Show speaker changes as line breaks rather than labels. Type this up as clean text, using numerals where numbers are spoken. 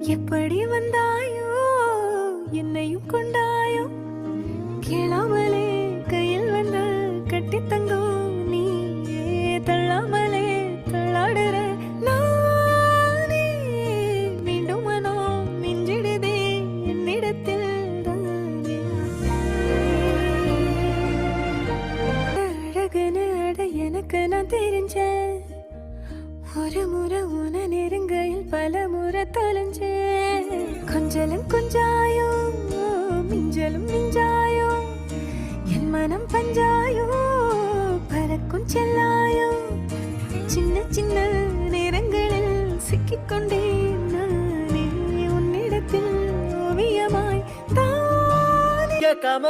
எப்படி வந்தாயோ என்னையும் கொண்டாயோ கேளாமலே கையில் வந்து கட்டி தங்கோ நீ தள்ளாமலே தள்ளாடுற நானே மீண்டும் மனோ மிஞ்சிடுதே என்னிடத்தில் அழகுன்னு அட எனக்கு நான் தெரிஞ்சேன் ஒரு முறை உன நெருங்கையில் பல முறை தொலைஞ்சே கொஞ்சலும் கொஞ்சாயோ மிஞ்சலும் மிஞ்சாயோ என் மனம் பஞ்சாயோ பறக்கும் செல்லாயோ சின்ன சின்ன நேரங்களில் சிக்கிக்கொண்டேன் நானே உன்னிடத்தில் ஓவியமாய் தான்
கேட்காம